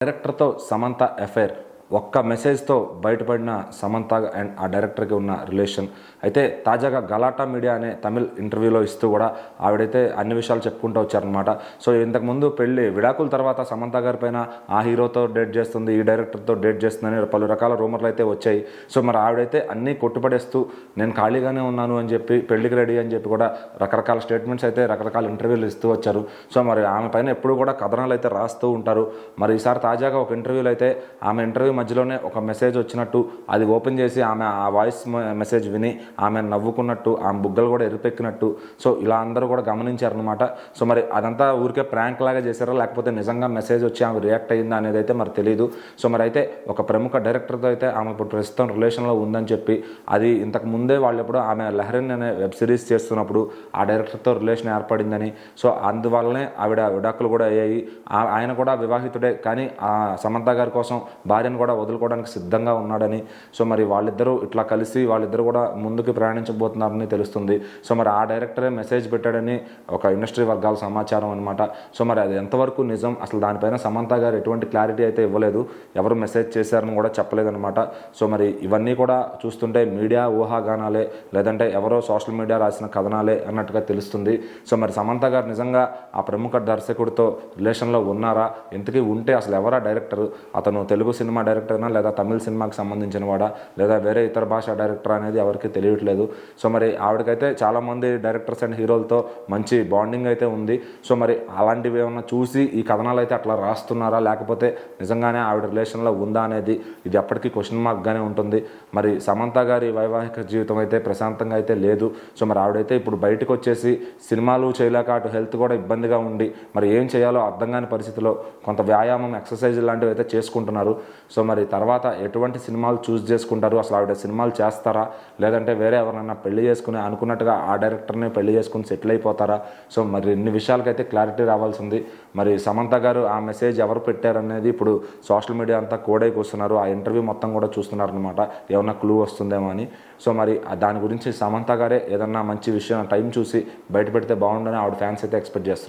డైరెక్టర్తో Samantha affair ఒక్క మెసేజ్తో బయటపడిన Samantha and ఆ డైరెక్టర్కి ఉన్న రిలేషన్ అయితే తాజాగా గలాటా మీడియా అనే తమిళ్ ఇంటర్వ్యూలో ఇస్తూ కూడా ఆవిడైతే అన్ని విషయాలు చెప్పుకుంటూ వచ్చారనమాట. సో ఇంతకుముందు విడాకుల తర్వాత సమంత గారి పైన ఆ హీరోతో డేట్ చేస్తుంది, ఈ డైరెక్టర్తో డేట్ చేస్తుందని పలు రకాల రూమర్లు అయితే వచ్చాయి. సో మరి ఆవిడైతే అన్నీ కొట్టుపడేస్తూ నేను ఖాళీగానే ఉన్నాను అని చెప్పి, పెళ్లికి రెడీ అని చెప్పి కూడా రకరకాల స్టేట్మెంట్స్ అయితే రకరకాల ఇంటర్వ్యూలు ఇస్తూ వచ్చారు. సో మరి ఆమె పైన ఎప్పుడు కూడా కథనాలు అయితే రాస్తూ ఉంటారు. మరి ఈసారి తాజాగా ఒక ఇంటర్వ్యూలో అయితే ఆమె ఇంటర్వ్యూ మధ్యలోనే ఒక మెసేజ్ వచ్చినట్టు, అది ఓపెన్ చేసి ఆమె ఆ వాయిస్ మెసేజ్ విని ఆమె నవ్వుకున్నట్టు, ఆమె బుగ్గలు కూడా ఎరిపెక్కినట్టు, సో ఇలా అందరూ కూడా గమనించారనమాట. సో మరి అదంతా ఊరికే ప్రాంక్ లాగా చేశారా, లేకపోతే నిజంగా మెసేజ్ వచ్చి ఆమె రియాక్ట్ అయ్యిందా అనేది అయితే మరి తెలియదు. సో మరి అయితే ఒక ప్రముఖ డైరెక్టర్తో అయితే ఆమె ఇప్పుడు ప్రస్తుతం రిలేషన్లో ఉందని చెప్పి, అది ఇంతకు ముందే వాళ్ళు ఎప్పుడు ఆమె లహరిన్ అనే వెబ్ సిరీస్ చేస్తున్నప్పుడు ఆ డైరెక్టర్తో రిలేషన్ ఏర్పడిందని, సో అందువల్లనే ఆవిడ విడాకులు కూడా అయ్యాయి. ఆయన కూడా వివాహితుడే, కానీ ఆ సమంత గారి కోసం భార్యను కూడా వదులుకోవడానికి సిద్ధంగా ఉన్నాడని, సో మరి వాళ్ళిద్దరూ ఇట్లా కలిసి వాళ్ళిద్దరూ కూడా ముందుకు ప్రయాణించబోతున్నారని తెలుస్తుంది. సో మరి ఆ డైరెక్టరే మెసేజ్ పెట్టాడని ఒక ఇండస్ట్రీ వర్గాల సమాచారం అనమాట. సో మరి అది ఎంతవరకు నిజం, అసలు దానిపైన సమంత గారు ఎటువంటి క్లారిటీ అయితే ఇవ్వలేదు, ఎవరు మెసేజ్ చేశారని కూడా చెప్పలేదన్నమాట. సో మరి ఇవన్నీ కూడా చూస్తుంటే మీడియా ఊహాగానాలే, లేదంటే ఎవరో సోషల్ మీడియా రాసిన కథనాలే అన్నట్టుగా తెలుస్తుంది. సో మరి సమంత గారు నిజంగా ఆ ప్రముఖ దర్శకుడితో రిలేషన్లో ఉన్నారా, ఇంతకీ ఉంటే అసలు ఎవరా డైరెక్టర్, అతను తెలుగు సినిమా డైరెక్టర్నా లేదా తమిళ సినిమాకి సంబంధించిన వాడా లేదా వేరే ఇతర భాష డైరెక్టర్ అనేది ఎవరికి తెలియట్లేదు. సో మరి ఆవిడకైతే చాలామంది డైరెక్టర్స్ అండ్ హీరోలతో మంచి బాండింగ్ అయితే ఉంది. సో మరి అలాంటివి ఏమన్నా చూసి ఈ కథనాలు అయితే అట్లా రాస్తున్నారా, లేకపోతే నిజంగానే ఆవిడ రిలేషన్లో ఉందా అనేది ఇది ఎప్పటికీ క్వశ్చన్ మార్క్గానే ఉంటుంది. మరి సమంత గారి వైవాహిక జీవితం అయితే ప్రశాంతంగా అయితే లేదు. సో మరి ఆవిడైతే ఇప్పుడు బయటకు వచ్చేసి సినిమాలు చేయలేక అటు హెల్త్ కూడా ఇబ్బందిగా ఉండి మరి ఏం చేయాలో అర్థం కాని పరిస్థితిలో కొంత వ్యాయామం, ఎక్సర్సైజ్ లాంటివి అయితే చేసుకుంటున్నారు. సో మరి తర్వాత ఎటువంటి సినిమాలు చూస్ చేసుకుంటారు, అసలు ఆవిడ సినిమాలు చేస్తారా, లేదంటే వేరే ఎవరైనా పెళ్లి చేసుకుని అనుకున్నట్టుగా ఆ డైరెక్టర్ని పెళ్లి చేసుకుని సెటిల్ అయిపోతారా? సో మరి ఇన్ని విషయాలకైతే క్లారిటీ రావాల్సింది. మరి సమంత గారు ఆ మెసేజ్ ఎవరు పెట్టారనేది ఇప్పుడు సోషల్ మీడియా అంతా కోడై కూస్తున్నారు. ఆ ఇంటర్వ్యూ మొత్తం కూడా చూస్తున్నారు అనమాట, ఏమన్నా క్లూ వస్తుందేమో అని. సో మరి దాని గురించి సమంత గారే ఏదన్నా మంచి విషయం టైం చూసి బయట పెడితే బాగుండని ఆవిడ ఫ్యాన్స్ అయితే ఎక్స్పెక్ట్ చేస్తున్నారు.